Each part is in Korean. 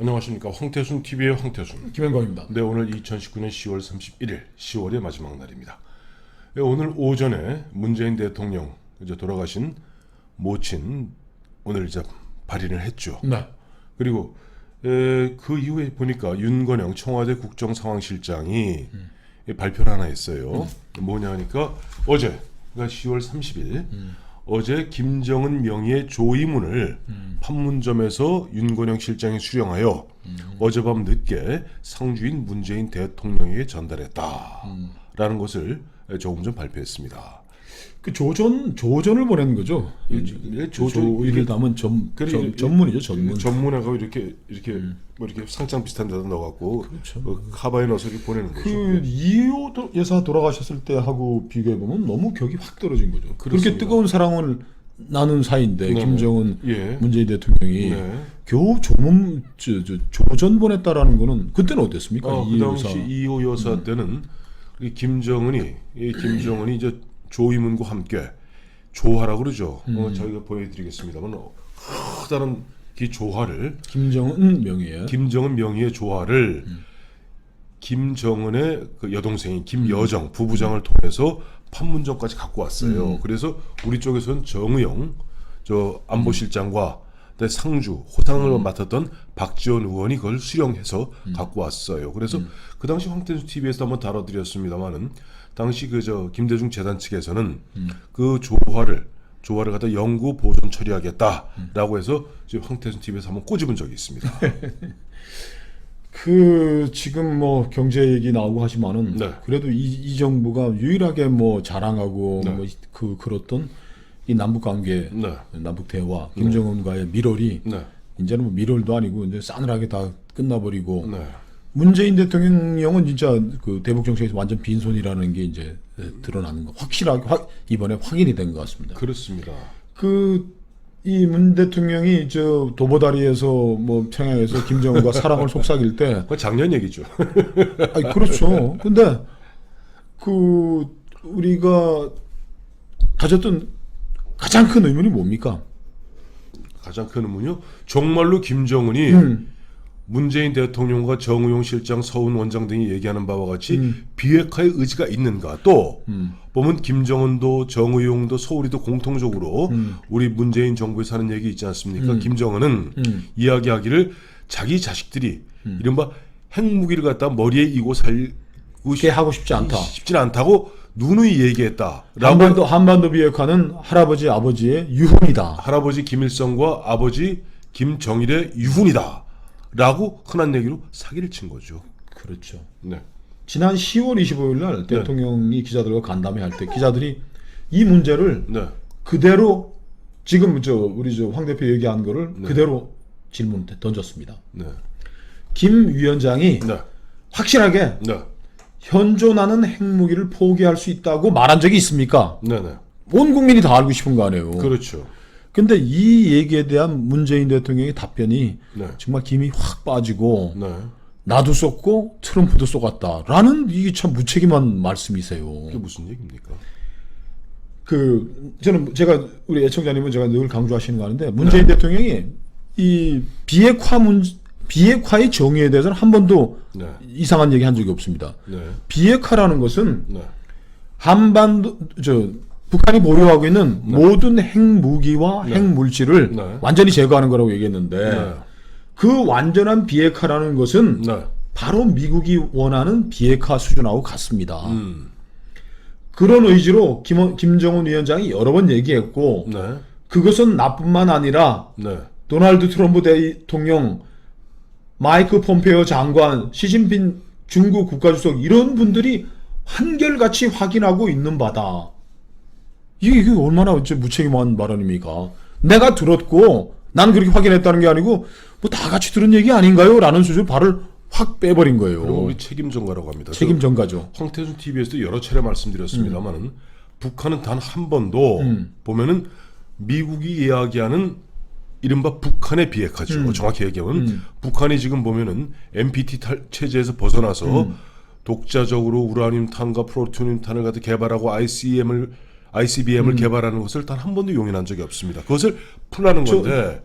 안녕하십니까. 황태순 TV의 황태순 김현광입니다. 네, 오늘 2019년 10월 31일 10월의 마지막 날입니다. 네, 오늘 오전에 문재인 대통령 이제 돌아가신 모친 오늘 이제 발인을 했죠. 네. 그리고 그 이후에 보니까 윤건영 청와대 국정상황실장이 발표를 하나 했어요. 뭐냐 하니까 어제 그러니까 10월 30일 어제 김정은 명의의 조의문을 판문점에서 윤건영 실장이 수령하여 어젯밤 늦게 상주인 문재인 대통령에게 전달했다라는 것을 조금 전 발표했습니다. 그 조전을 보낸 거죠. 조의를 담은 전문이죠. 전문. 전문화가 이렇게 뭐 이렇게 상장 비슷한 데다 넣어갖고 그렇죠. 카바에 넣어서 이렇게 보내는 거죠. 그 이호 여사 돌아가셨을 때 하고 비교해 보면 너무 격이 확 떨어진 거죠. 그렇습니다. 그렇게 뜨거운 사랑을 나눈 사이인데 네. 김정은 예. 문재인 대통령이 네. 겨우 조전 보냈다라는 거는 그때는 어땠습니까? 그 당시 이호 여사 때는 이 김정은이 이제 조의문과 함께 조화라고 그러죠. 저희가 보여드리겠습니다만 커다란 이 조화를 김정은 명의의 조화를 김정은의 그 여동생인 김여정 부부장을 통해서 판문점까지 갖고 왔어요. 그래서 우리 쪽에서는 정의용 저 안보실장과 상주 호상을 맡았던 박지원 의원이 그걸 수령해서 갖고 왔어요. 그래서 그 당시 황태순 TV에서 한번 다뤄드렸습니다만은 당시 김대중 재단 측에서는 그 조화를 갖다 영구 보존 처리하겠다라고 해서 지금 황태순 TV에서 한번 꼬집은 적이 있습니다. 그 지금 뭐 경제 얘기 나오고 하지만은 네. 그래도 이 정부가 유일하게 뭐 자랑하고 네. 뭐 그렇던 이 남북 관계, 네. 남북 대화, 김정은과의 밀월이 네. 이제는 뭐 밀월도 아니고 이제 싸늘하게 다 끝나버리고 네. 문재인 대통령은 진짜 그 대북 정책에서 완전 빈손이라는 게 이제 드러나는 거 확실하게 이번에 확인이 된 것 같습니다. 그렇습니다. 이 문 대통령이 저 도보다리에서 뭐 평양에서 김정은과 사랑을 속삭일 때, 그건 작년 얘기죠. 아니 그렇죠. 근데 그 우리가 가졌던 가장 큰 의문이 뭡니까? 가장 큰 의문이요. 정말로 김정은이 문재인 대통령과 정의용 실장, 서훈 원장 등이 얘기하는 바와 같이 비핵화의 의지가 있는가? 또 보면 김정은도 정의용도 서울이도 공통적으로 우리 문재인 정부에서 하는 얘기 있지 않습니까? 김정은은 이야기하기를 자기 자식들이 이른바 핵무기를 갖다 머리에 이고 살고 하고 싶지 않다. 싶지는 않다고 누누이 얘기했다. 한반도 비핵화는 할아버지 아버지의 유훈이다. 할아버지 김일성과 아버지 김정일의 유훈이다. 라고 흔한 얘기로 사기를 친 거죠. 그렇죠. 네. 지난 10월 25일 날 대통령이 기자들과 간담회 할 때 기자들이 이 문제를 네. 그대로 지금 우리 황 대표 얘기한 거를 그대로 질문 던졌습니다. 네. 김 위원장이 네. 확실하게 네. 현존하는 핵무기를 포기할 수 있다고 말한 적이 있습니까? 네. 네. 온 국민이 다 알고 싶은 거 아니에요. 그렇죠. 근데 이 얘기에 대한 문재인 대통령의 답변이 네. 정말 김이 확 빠지고 네. 나도 쏘고 트럼프도 쏘갔다라는 이게 참 무책임한 말씀이세요. 그게 무슨 얘기입니까? 제가 우리 애청자님은 제가 늘 강조하시는 거 아는데 문재인 대통령이 이 비핵화의 정의에 대해서는 한 번도 네. 이상한 얘기 한 적이 없습니다. 네. 비핵화라는 것은 네. 북한이 보유하고 있는 모든 핵무기와 핵물질을 완전히 제거하는 거라고 얘기했는데 네. 그 완전한 비핵화라는 것은 네. 바로 미국이 원하는 비핵화 수준하고 같습니다. 그런 의지로 김정은 위원장이 여러 번 얘기했고 네. 그것은 나뿐만 아니라 네. 도널드 트럼프 대통령, 마이크 폼페이오 장관, 시진핑 중국 국가주석 이런 분들이 한결같이 확인하고 있는 바다. 이게 얼마나 무책임한 발언입니까? 내가 들었고 난 그렇게 확인했다는 게 아니고 뭐 다 같이 들은 얘기 아닌가요? 라는 수준 발을 확 빼버린 거예요. 그리고 우리 책임전가라고 합니다. 책임전가죠. 황태순 TV에서도 여러 차례 말씀드렸습니다만은 북한은 단 한 번도 보면은 미국이 이야기하는 이른바 북한의 비핵화죠. 정확히 얘기하면 북한이 지금 보면은 NPT 체제에서 벗어나서 독자적으로 우라늄 탄과 플루토늄 탄을 갖다 개발하고 ICBM을 개발하는 것을 단 한 번도 용인한 적이 없습니다. 그것을 풀라는 건데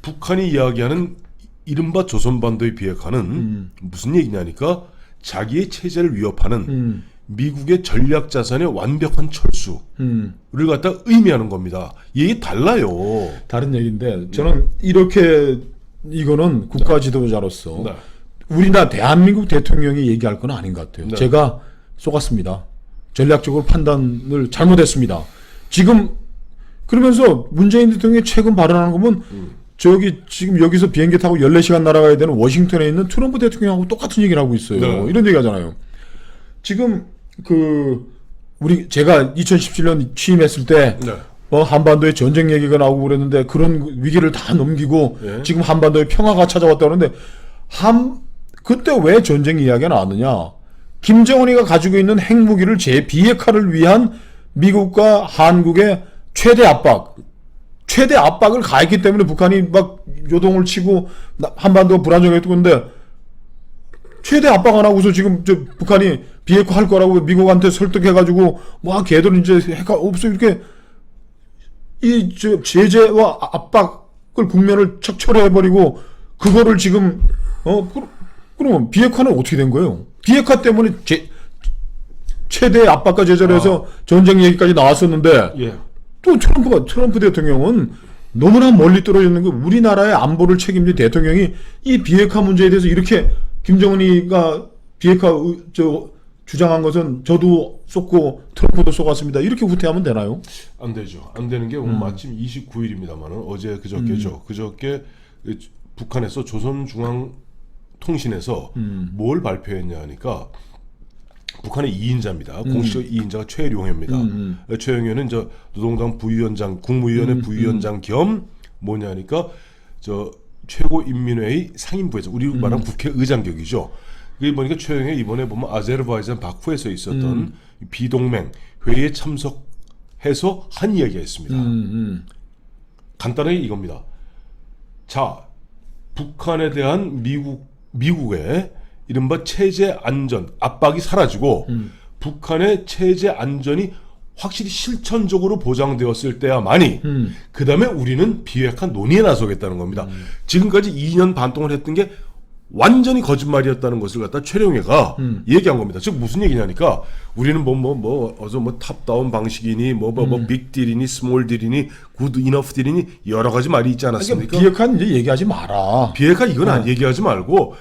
북한이 이야기하는 이른바 조선반도의 비핵화는 무슨 얘기냐니까 자기의 체제를 위협하는 미국의 전략 자산의 완벽한 철수를 갖다 의미하는 겁니다. 이게 달라요. 다른 얘기인데 저는 이렇게 이거는 국가 지도자로서 네. 우리나라 대한민국 대통령이 얘기할 건 아닌 것 같아요. 네. 제가 속았습니다. 전략적으로 판단을 잘못했습니다. 지금 그러면서 문재인 대통령이 최근 발언하는 거 보면 저기 지금 여기서 비행기 타고 14시간 날아가야 되는 워싱턴에 있는 트럼프 대통령하고 똑같은 얘기를 하고 있어요. 네. 이런 얘기 하잖아요. 지금 제가 2017년 취임했을 때 네. 한반도에 전쟁 얘기가 나오고 그랬는데 그런 위기를 다 넘기고 예. 지금 한반도에 평화가 찾아왔다 그러는데 그때 왜 전쟁 이야기가 나왔느냐? 김정은이가 가지고 있는 핵무기를 재비핵화를 위한 미국과 한국의 최대 압박을 가했기 때문에 북한이 막 요동을 치고 한반도가 불안정했고 근데 최대 압박 안 하고서 지금 북한이 비핵화 할 거라고 미국한테 설득해가지고 걔들 이제 핵 없어 이렇게 제재와 압박을 국면을 척철해버리고 그거를 지금 그러면 비핵화는 어떻게 된 거예요? 비핵화 때문에 최대 압박과 제재를 해서 전쟁 얘기까지 나왔었는데 예. 또 트럼프 대통령은 너무나 멀리 떨어져 있는 거 우리나라의 안보를 책임진 대통령이 이 비핵화 문제에 대해서 이렇게 김정은이가 비핵화 주장한 것은 저도 쏟고 트럼프도 쏟았습니다. 이렇게 후퇴하면 되나요? 안 되죠. 안 되는 게 오늘 마침 29일입니다만은 어제 그저께죠. 그저께 북한에서 조선중앙통신에서 뭘 발표했냐 하니까 북한의 2인자입니다. 공식 2인자가 최룡해입니다. 최룡해는 저 노동당 부위원장, 국무위원회 부위원장 겸 뭐냐니까 저 최고인민회의 상임부에서 우리 말하면 국회의장격이죠. 그게 보니까 최영해 이번에 보면 아제르바이잔 바쿠에서 있었던 비동맹 회의에 참석해서 한 이야기가 있습니다. 간단하게 이겁니다. 자, 북한에 대한 미국의 이른바 체제 안전 압박이 사라지고 북한의 체제 안전이 확실히 실천적으로 보장되었을 때야만이 그 다음에 우리는 비핵화 논의에 나서겠다는 겁니다. 지금까지 2년 반 동안 했던 게 완전히 거짓말이었다는 것을 갖다 최룡해가 얘기한 겁니다. 즉 무슨 얘기냐니까 우리는 어서 탑다운 방식이니 빅딜이니 스몰딜이니 굿 이너프 딜이니 여러 가지 말이 있지 않았습니까? 비핵화는 이제 얘기하지 마라. 비핵화 이건 안 얘기하지 말고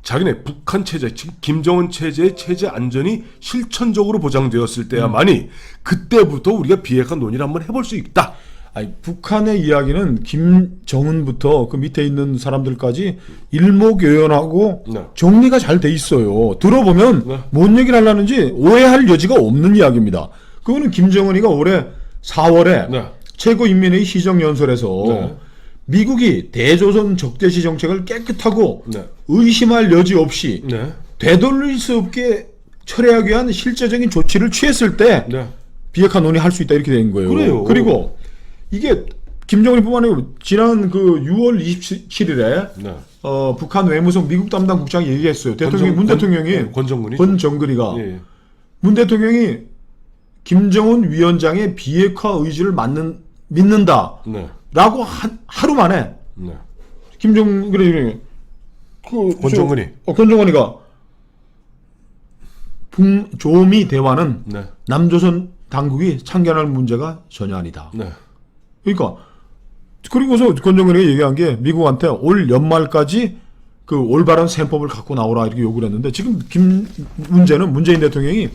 자기네 북한 체제, 즉 김정은 체제의 체제 안전이 실천적으로 보장되었을 때야만이 그때부터 우리가 비핵화 논의를 한번 해볼 수 있다. 아니, 북한의 이야기는 김정은부터 그 밑에 있는 사람들까지 일목요연하고 네. 정리가 잘 돼 있어요. 들어보면 네. 뭔 얘기를 하려는지 오해할 여지가 없는 이야기입니다. 그거는 김정은이가 올해 4월에 네. 최고인민회의 시정연설에서 네. 미국이 대조선 적대시 정책을 깨끗하고 네. 의심할 여지 없이 네. 되돌릴 수 없게 철회하기 위한 실제적인 조치를 취했을 때 네. 비핵화 논의할 수 있다 이렇게 된 거예요. 그래요. 그리고 이게 김정은뿐만 아니고 지난 그 6월 27일에 네. 북한 외무성 미국 담당 국장이 얘기했어요. 대통령 문 대통령이 권정근이가 예. 문 대통령이 김정은 위원장의 비핵화 의지를 믿는다라고 네. 하루 만에 네. 김정근이 권정근이가 북조미 대화는 네. 남조선 당국이 참견할 문제가 전혀 아니다. 네. 그러니까 그리고서 권정근이가 얘기한 게 미국한테 올 연말까지 그 올바른 셈법을 갖고 나오라 이렇게 요구를 했는데 지금 문재인 대통령이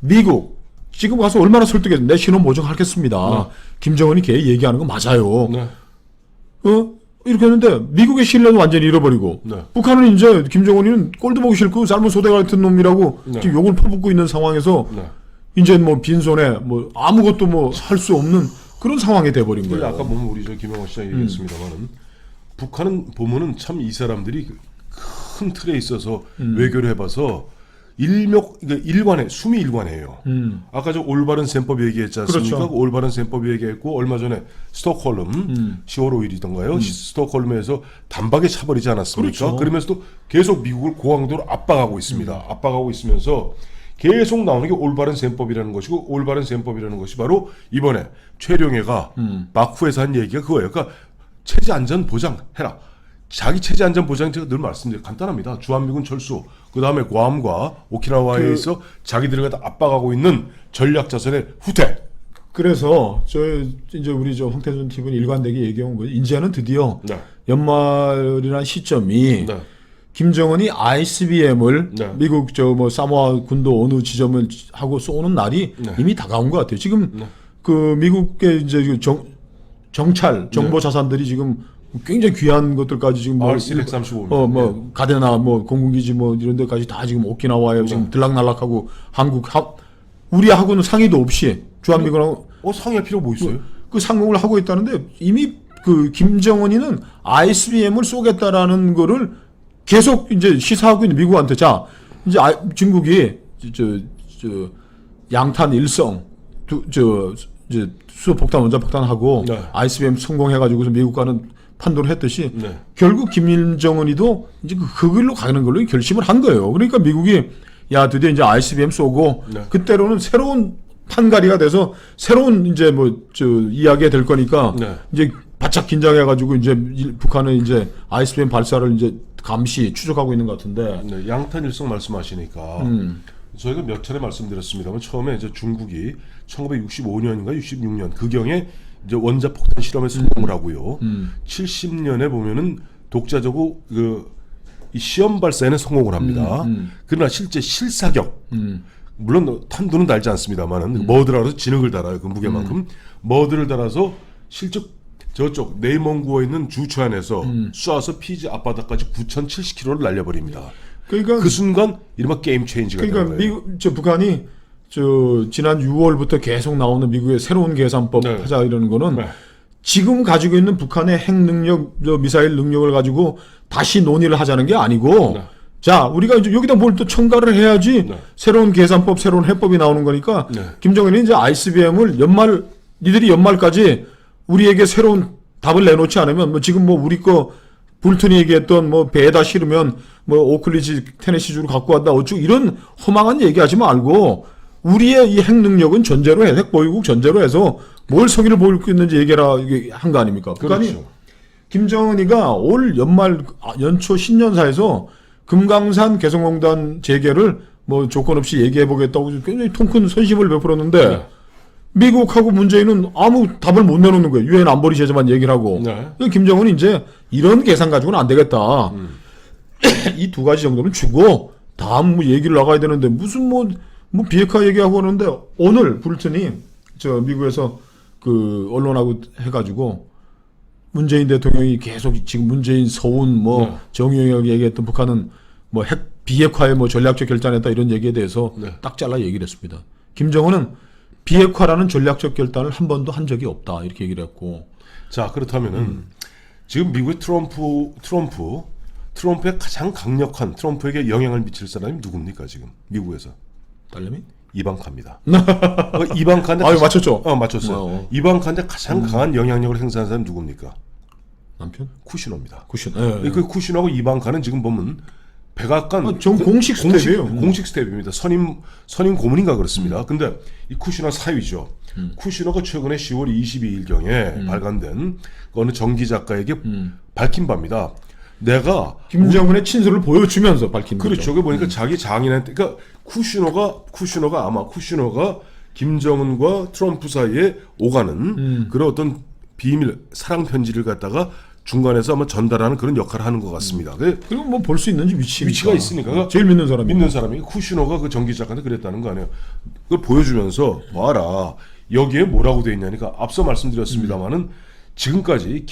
미국 지금 가서 얼마나 설득해서 내 신원 보장하겠습니다. 네. 김정은이 걔 얘기하는 거 맞아요. 네. 이렇게 했는데 미국의 신뢰도 완전히 잃어버리고 네. 북한은 이제 김정은이는 꼴도 보기 싫고 삶은 소대 같은 놈이라고 네. 지금 욕을 퍼붓고 있는 상황에서 네. 이제 뭐 빈손에 뭐 아무것도 뭐 할 수 없는 그런 상황이 돼버린 거예요. 아까 보면 우리 김영호 씨가 얘기했습니다만은 북한은 보면은 참 이 사람들이 큰 틀에 있어서 외교를 해봐서 숨이 일관해요. 아까 저 올바른 셈법 얘기했지 않습니까? 그렇죠. 그 올바른 셈법 얘기했고 얼마 전에 스톡홀름 10월 5일이던가요? 스톡홀름에서 단박에 차버리지 않았습니까? 그렇죠. 그러면서도 계속 미국을 고강도로 압박하고 있습니다. 압박하고 있으면서 계속 나오는 게 올바른 셈법이라는 것이고 올바른 셈법이라는 것이 바로 이번에 최룡해가 바쿠에서 한 얘기가 그거예요. 그러니까 체제 안전 보장해라. 자기 체제 안전 보장이 제가 늘 말씀드려요. 간단합니다. 주한미군 철수, 그 다음에 괌과 오키나와에 있어 자기들이 갖다 압박하고 있는 전략 자산의 후퇴. 그래서 이제 우리 황태준 TV는 일관되게 얘기한 거예요. 이제는 드디어 네. 연말이라는 시점이 네. 김정은이 ICBM을 네. 미국 사모아 군도 어느 지점을 하고 쏘는 날이 네. 이미 다가온 것 같아요. 지금 네. 그 미국의 이제 정찰 정보 자산들이 지금 굉장히 귀한 것들까지 지금 RC-135입니다. 가데나 공군기지 이런 데까지 다 지금 오키나와에 지금 들락날락하고 우리하고는 상의도 없이 주한미군하고 상의할 필요 뭐 있어요? 그 상공을 하고 있다는데 이미 그 김정은이는 ICBM을 쏘겠다라는 거를 계속 이제 시사하고 있는 미국한테 자 이제 중국이 양탄 일성 이제 수소폭탄 원자폭탄하고 네. ICBM 성공해가지고서 미국과는 판도를 했듯이 네. 결국 김정은이도 이제 그 길로 가는 걸로 결심을 한 거예요. 그러니까 미국이 야 드디어 이제 ICBM 쏘고 네. 그때로는 새로운 판가리가 돼서 새로운 이제 이야기가 될 거니까 네. 이제 바짝 긴장해가지고 이제 북한은 이제 ICBM 발사를 이제 감시 추적하고 있는 것 같은데. 네, 양탄 일성 말씀하시니까 저희가 몇 차례 말씀드렸습니다만 처음에 이제 중국이 1965년인가 66년 그 경에 이제 원자 폭탄 실험에 성공을 하고요. 70년에 보면은 독자적으로 이 시험 발사에는 성공을 합니다. 그러나 실제 실사격 물론 탄두는 달지 않습니다만은 머드라서 진흙을 달아요. 그 무게만큼 머드를 달아서 실제 저쪽 내몽구에 있는 주초안에서 쏴서 피지 앞바다까지 9,070km를 날려버립니다. 그러니까 그 순간 이른바 게임 체인지가 되는 그러니까 거예요. 북한이 지난 6월부터 계속 나오는 미국의 새로운 계산법 네. 하자 이러는 거는 네. 지금 가지고 있는 북한의 핵 능력, 미사일 능력을 가지고 다시 논의를 하자는 게 아니고 네. 자 우리가 이제 여기다 뭘 또 첨가를 해야지 네. 새로운 계산법, 새로운 해법이 나오는 거니까 네. 김정은이 이제 ICBM을 니들이 연말까지 우리에게 새로운 답을 내놓지 않으면 지금 우리 거 볼튼이 얘기했던 배에다 실으면 오클리지 테네시주로 갖고 왔다 어쩌고 이런 허망한 얘기하지 말고 우리의 이 핵 능력은 전제로 해 핵 보유국 전제로 해서 뭘 성의를 보일 수 있는지 얘기해라 이게 한 거 아닙니까? 그렇죠. 김정은이가 올 연초 신년사에서 금강산 개성공단 재개를 조건 없이 얘기해 보겠다고 굉장히 통큰 선심을 베풀었는데 네. 미국하고 문재인은 아무 답을 못 내놓는 거예요. 유엔 안보리 제재만 얘기를 하고. 네. 김정은이 이제 이런 계산 가지고는 안 되겠다. 이 두 가지 정도는 주고 다음 얘기를 나가야 되는데 무슨 비핵화 얘기하고 하는데 오늘 불튼이 미국에서 그 언론하고 해가지고 문재인 대통령이 계속 지금 문재인 서운 네. 정의용이 얘기했던 북한은 핵 비핵화에 전략적 결단했다 이런 얘기에 대해서 네. 딱 잘라 얘기를 했습니다. 김정은은 비핵화라는 전략적 결단을 한 번도 한 적이 없다 이렇게 얘기를 했고. 자 그렇다면은 지금 미국의 트럼프의 가장 강력한 트럼프에게 영향을 미칠 사람이 누굽니까 지금 미국에서? 딸내미? 이방카입니다. 이방카인데 아유 맞췄죠? 맞췄어요. 이방카인데 가장 강한 영향력을 행사하는 사람이 누굽니까? 남편? 쿠시너입니다. 쿠션. 그 쿠시너하고 이방카는 지금 보면 백악관 전 공식 스텝이에요. 공식 스텝입니다. 선임 고문인가 그렇습니다. 근데 이 쿠시너 사위죠. 쿠시너가 최근에 10월 22일 경에 발간된 어느 정기 작가에게 밝힌 바입니다. 내가 김정은의 친서를 보여주면서 밝힌 거죠. 그렇죠. 그 보니까 자기 장인한테 그러니까 쿠시너가 김정은과 트럼프 사이에 오가는 그런 어떤 비밀 사랑 편지를 갖다가 중간에서 아마 전달하는 그런 역할을 하는 것 같습니다. 그리고 볼 수 있는지 위치가 있으니까 제일 믿는 사람이 쿠시너가 그 정기 작가한테 그랬다는 거 아니에요. 그걸 보여주면서 봐라 여기에 뭐라고 돼 있냐니까 앞서 말씀드렸습니다만은 지금까지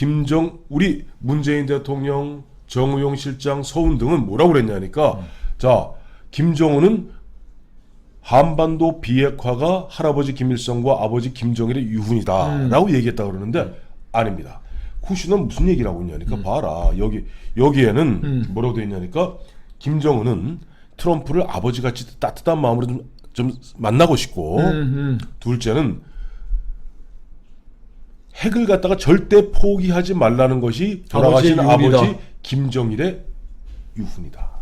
우리 문재인 대통령, 정의용 실장, 서훈 등은 뭐라고 그랬냐니까 자 김정은은 한반도 비핵화가 할아버지 김일성과 아버지 김정일의 유훈이다라고 얘기했다고 그러는데 아닙니다. 쿠시너는 무슨 얘기를 하고 있냐니까 봐라 여기에는 뭐라고 돼 있냐니까 김정은은 트럼프를 아버지같이 따뜻한 마음으로 좀 만나고 싶고 둘째는 핵을 갖다가 절대 포기하지 말라는 것이 돌아가신 아버지 김정일의 유훈이다.